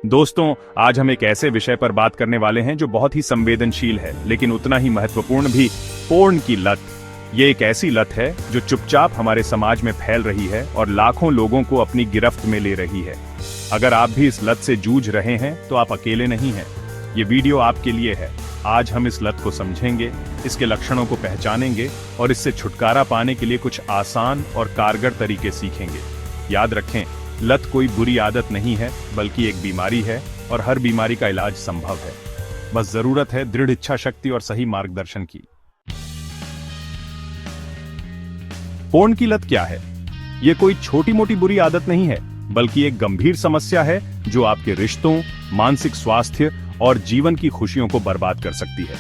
दोस्तों, आज हम एक ऐसे विषय पर बात करने वाले हैं जो बहुत ही संवेदनशील है, लेकिन उतना ही महत्वपूर्ण भी। पोर्न की लत। ये एक ऐसी लत है जो चुपचाप हमारे समाज में फैल रही है और लाखों लोगों को अपनी गिरफ्त में ले रही है। अगर आप भी इस लत से जूझ रहे हैं तो आप अकेले नहीं हैं। ये वीडियो आपके लिए है। आज हम इस लत को समझेंगे, इसके लक्षणों को पहचानेंगे और इससे छुटकारा पाने के लिए कुछ आसान और कारगर तरीके सीखेंगे। याद रखें, लत कोई बुरी आदत नहीं है, बल्कि एक बीमारी है और हर बीमारी का इलाज संभव है। बस जरूरत है दृढ़ इच्छा शक्ति और सही मार्गदर्शन की। पोर्न की लत क्या है? ये कोई छोटी मोटी बुरी आदत नहीं है, बल्कि एक गंभीर समस्या है जो आपके रिश्तों, मानसिक स्वास्थ्य और जीवन की खुशियों को बर्बाद कर सकती है।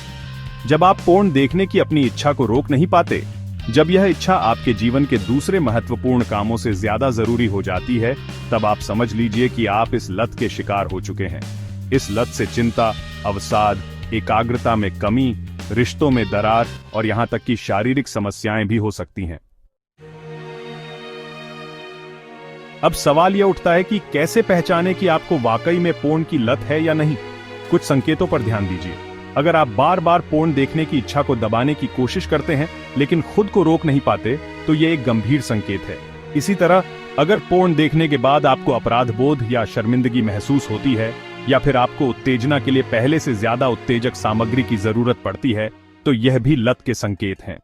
जब आप पोर्न देखने की अपनी इच्छा को रोक नहीं पाते, जब यह इच्छा आपके जीवन के दूसरे महत्वपूर्ण कामों से ज्यादा जरूरी हो जाती है, तब आप समझ लीजिए कि आप इस लत के शिकार हो चुके हैं। इस लत से चिंता, अवसाद, एकाग्रता में कमी, रिश्तों में दरार और यहां तक कि शारीरिक समस्याएं भी हो सकती हैं। अब सवाल यह उठता है कि कैसे पहचाने कि आपको वाकई में पोर्न की लत है या नहीं। कुछ संकेतों पर ध्यान दीजिए। अगर आप बार बार पोर्न देखने की इच्छा को दबाने की कोशिश करते हैं लेकिन खुद को रोक नहीं पाते, तो यह एक गंभीर संकेत है। इसी तरह अगर पोर्न देखने के बाद आपको अपराध बोध या शर्मिंदगी महसूस होती है, या फिर आपको उत्तेजना के लिए पहले से ज्यादा उत्तेजक सामग्री की जरूरत पड़ती है, तो यह भी लत के संकेत हैं।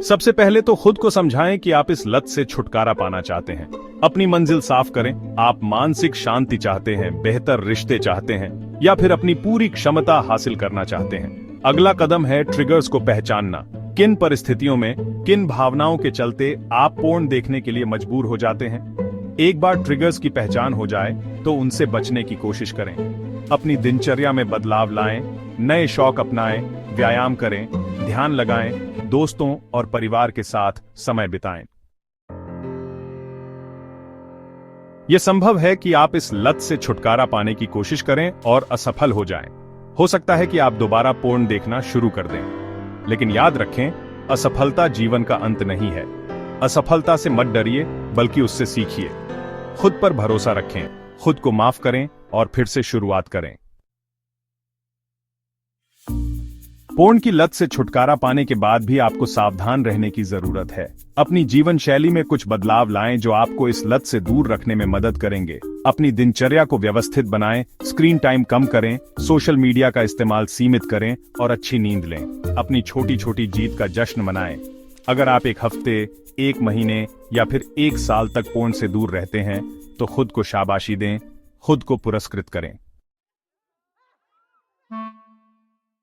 सबसे पहले तो खुद को समझाएं कि आप इस लत से छुटकारा पाना चाहते हैं। अपनी मंजिल साफ करें। आप मानसिक शांति चाहते हैं, बेहतर रिश्ते चाहते हैं, या फिर अपनी पूरी क्षमता हासिल करना चाहते हैं। अगला कदम है ट्रिगर्स को पहचानना। किन परिस्थितियों में, किन भावनाओं के चलते आप पोर्न देखने के लिए मजबूर हो जाते हैं। एक बार ट्रिगर्स की पहचान हो जाए तो उनसे बचने की कोशिश करें। अपनी दिनचर्या में बदलाव लाएं, नए शौक अपनाएं, व्यायाम करें, ध्यान लगाएं, दोस्तों और परिवार के साथ समय बिताएं। यह संभव है कि आप इस लत से छुटकारा पाने की कोशिश करें और असफल हो जाएं। हो सकता है कि आप दोबारा पोर्न देखना शुरू कर दें। लेकिन याद रखें, असफलता जीवन का अंत नहीं है। असफलता से मत डरिए, बल्कि उससे सीखिए। खुद पर भरोसा रखें, खुद को माफ करें और फिर से शुरुआत करें। पोर्न की लत से छुटकारा पाने के बाद भी आपको सावधान रहने की जरूरत है। अपनी जीवन शैली में कुछ बदलाव लाएं जो आपको इस लत से दूर रखने में मदद करेंगे। अपनी दिनचर्या को व्यवस्थित बनाएं, स्क्रीन टाइम कम करें, सोशल मीडिया का इस्तेमाल सीमित करें और अच्छी नींद लें। अपनी छोटी छोटी जीत का जश्न मनाएं। अगर आप एक हफ्ते, एक महीने या फिर एक साल तक पोर्न से दूर रहते हैं, तो खुद को शाबाशी दें, खुद को पुरस्कृत करें।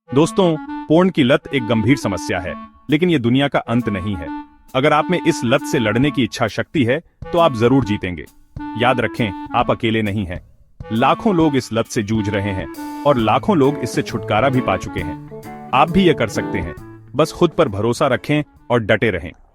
दोस्तों, पोर्न की लत एक गंभीर समस्या है, लेकिन यह दुनिया का अंत नहीं है। अगर आप में इस लत से लड़ने की इच्छा शक्ति है, तो आप जरूर जीतेंगे। याद रखें, आप अकेले नहीं हैं। लाखों लोग इस लत से जूझ रहे हैं और लाखों लोग इससे छुटकारा भी पा चुके हैं। आप भी यह कर सकते हैं। बस खुद पर भरोसा रखें और डटे रहें।